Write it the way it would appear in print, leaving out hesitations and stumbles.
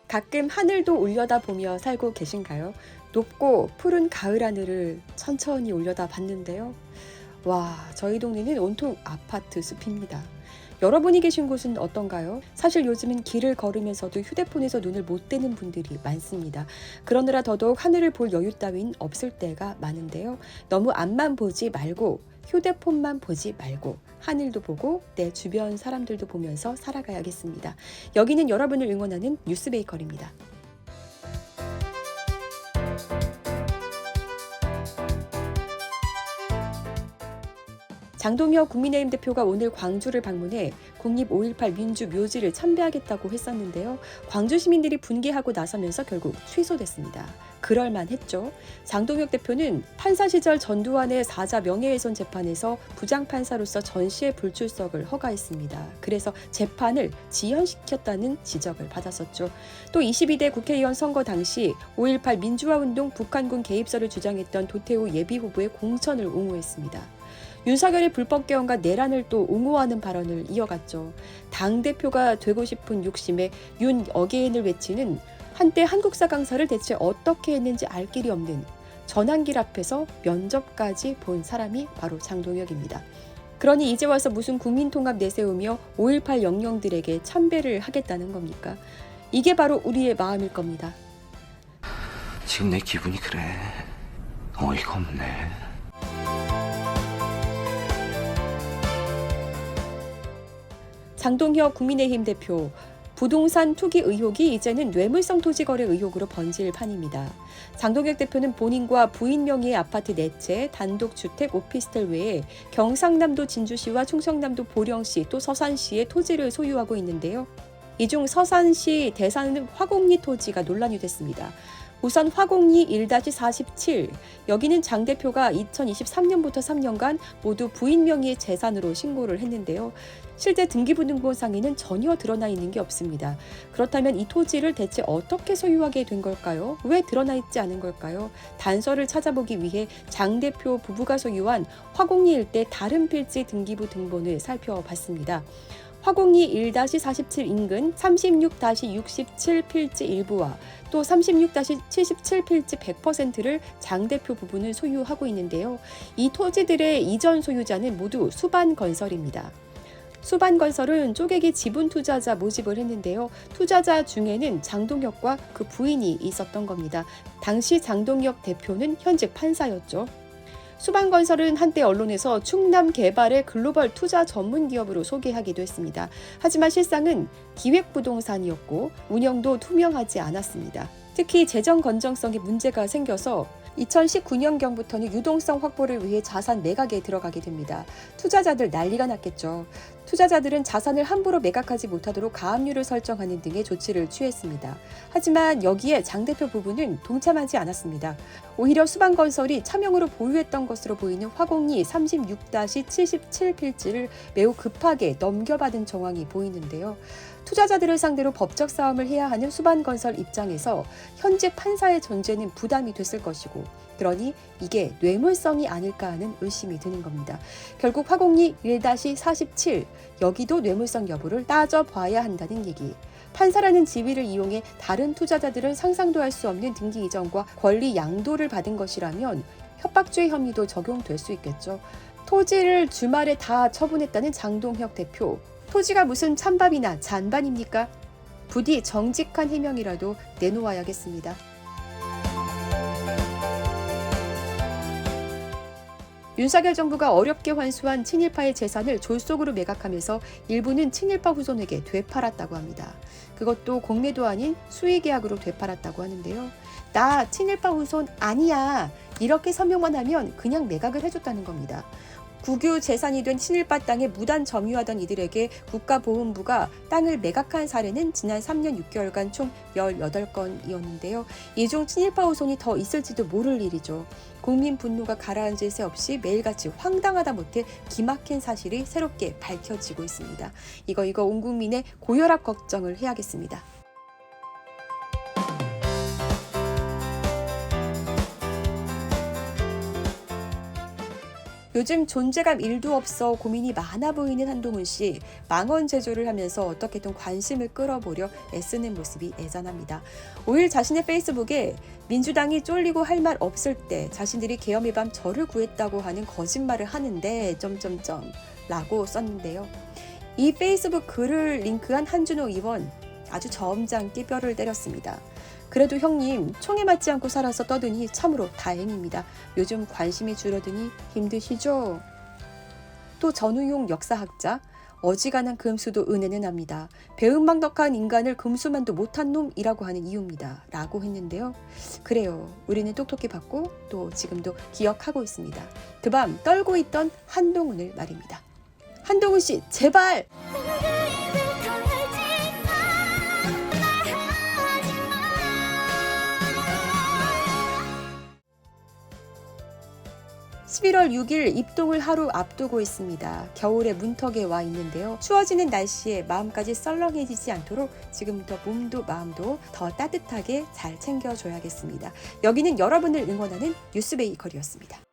가끔 하늘도 올려다보며 살고 계신가요? 높고 푸른 가을 하늘을 천천히 올려다 봤는데요. 와, 저희 동네는 온통 아파트 숲입니다. 여러분이 계신 곳은 어떤가요? 사실 요즘은 길을 걸으면서도 휴대폰에서 눈을 못 떼는 분들이 많습니다. 그러느라 더더욱 하늘을 볼 여유 따윈 없을 때가 많은데요. 너무 앞만 보지 말고 휴대폰만 보지 말고 하늘도 보고 내 주변 사람들도 보면서 살아가야겠습니다. 여기는 여러분을 응원하는 뉴스베이커리입니다. 장동혁 국민의힘 대표가 오늘 광주를 방문해 국립 5.18 민주 묘지를 참배하겠다고 했었는데요. 광주 시민들이 분개하고 나서면서 결국 취소됐습니다. 그럴만했죠. 장동혁 대표는 판사 시절 전두환의 사자 명예훼손 재판에서 부장판사로서 전시회 불출석을 허가했습니다. 그래서 재판을 지연시켰다는 지적을 받았었죠. 또 22대 국회의원 선거 당시 5.18 민주화운동 북한군 개입설을 주장했던 도태우 예비후보의 공천을 옹호했습니다. 윤석열의 불법 개헌과 내란을 또 옹호하는 발언을 이어갔죠. 당대표가 되고 싶은 욕심에 윤 어게인을 외치는 한때 한국사 강사를 대체 어떻게 했는지 알 길이 없는 전환길 앞에서 면접까지 본 사람이 바로 장동혁입니다. 그러니 이제 와서 무슨 국민통합 내세우며 5.18 영령들에게 참배를 하겠다는 겁니까? 이게 바로 우리의 마음일 겁니다. 지금 내 기분이 그래. 어이가 없네. 장동혁 국민의힘 대표, 부동산 투기 의혹이 이제는 뇌물성 토지 거래 의혹으로 번질 판입니다. 장동혁 대표는 본인과 부인 명의의 아파트 4채, 단독주택, 오피스텔 외에 경상남도 진주시와 충청남도 보령시 또 서산시의 토지를 소유하고 있는데요. 이 중 서산시 대산 화곡리 토지가 논란이 됐습니다. 우선 화곡리 1-47, 여기는 장 대표가 2023년부터 3년간 모두 부인 명의의 재산으로 신고를 했는데요. 실제 등기부등본상에는 전혀 드러나 있는 게 없습니다. 그렇다면 이 토지를 대체 어떻게 소유하게 된 걸까요? 왜 드러나 있지 않은 걸까요? 단서를 찾아보기 위해 장 대표 부부가 소유한 화곡리 일대 다른 필지 등기부 등본을 살펴봤습니다. 화곡리 1-47 인근 36-67 필지 일부와 또 36-77 필지 100%를 장 대표 부부는 소유하고 있는데요. 이 토지들의 이전 소유자는 모두 수반건설입니다. 수반건설은 쪼개기 지분 투자자 모집을 했는데요. 투자자 중에는 장동혁과 그 부인이 있었던 겁니다. 당시 장동혁 대표는 현직 판사였죠. 수반건설은 한때 언론에서 충남 개발의 글로벌 투자 전문 기업으로 소개하기도 했습니다. 하지만 실상은 기획부동산이었고 운영도 투명하지 않았습니다. 특히 재정 건전성에 문제가 생겨서 2019년경부터는 유동성 확보를 위해 자산 매각에 들어가게 됩니다. 투자자들 난리가 났겠죠. 투자자들은 자산을 함부로 매각하지 못하도록 가압류를 설정하는 등의 조치를 취했습니다. 하지만 여기에 장 대표 부부는 동참하지 않았습니다. 오히려 수반건설이 차명으로 보유했던 것으로 보이는 화곡리 36-77 필지를 매우 급하게 넘겨받은 정황이 보이는데요. 투자자들을 상대로 법적 싸움을 해야 하는 수반건설 입장에서 현재 판사의 존재는 부담이 됐을 것이고, 그러니 이게 뇌물성이 아닐까 하는 의심이 드는 겁니다. 결국 화곡리 1-47, 여기도 뇌물성 여부를 따져봐야 한다는 얘기. 판사라는 지위를 이용해 다른 투자자들은 상상도 할 수 없는 등기 이전과 권리 양도를 받은 것이라면 협박죄 혐의도 적용될 수 있겠죠. 토지를 주말에 다 처분했다는 장동혁 대표. 토지가 무슨 찬밥이나 잔반입니까? 부디 정직한 해명이라도 내놓아야겠습니다. 윤석열 정부가 어렵게 환수한 친일파의 재산을 졸속으로 매각하면서 일부는 친일파 후손에게 되팔았다고 합니다. 그것도 공매도 아닌 수의계약으로 되팔았다고 하는데요. 나 친일파 후손 아니야. 이렇게 서명만 하면 그냥 매각을 해줬다는 겁니다. 국유 재산이 된 친일파 땅에 무단 점유하던 이들에게 국가보훈부가 땅을 매각한 사례는 지난 3년 6개월간 총 18건이었는데요. 이 중 친일파 후손이 더 있을지도 모를 일이죠. 국민 분노가 가라앉을 새 없이 매일같이 황당하다 못해 기막힌 사실이 새롭게 밝혀지고 있습니다. 이거 온 국민의 고혈압 걱정을 해야겠습니다. 요즘 존재감 1도 없어 고민이 많아 보이는 한동훈 씨, 망언 제조를 하면서 어떻게든 관심을 끌어보려 애쓰는 모습이 애잔합니다. 5일 자신의 페이스북에 민주당이 쫄리고 할 말 없을 때 자신들이 계엄의 밤 저를 구했다고 하는 거짓말을 하는데 라고 썼는데요. 이 페이스북 글을 링크한 한준호 의원 아주 점잖게 뼈를 때렸습니다. 그래도 형님 총에 맞지 않고 살아서 떠드니 참으로 다행입니다. 요즘 관심이 줄어드니 힘드시죠? 또 전우용 역사학자 어지간한 금수도 은혜는 합니다. 배은망덕한 인간을 금수만도 못한 놈이라고 하는 이유입니다. 라고 했는데요. 그래요. 우리는 똑똑히 봤고 또 지금도 기억하고 있습니다. 그 밤 떨고 있던 한동훈을 말입니다. 한동훈 씨 제발! 11월 6일 입동을 하루 앞두고 있습니다. 겨울의 문턱에 와 있는데요. 추워지는 날씨에 마음까지 썰렁해지지 않도록 지금부터 몸도 마음도 더 따뜻하게 잘 챙겨줘야겠습니다. 여기는 여러분을 응원하는 뉴스베이커리였습니다.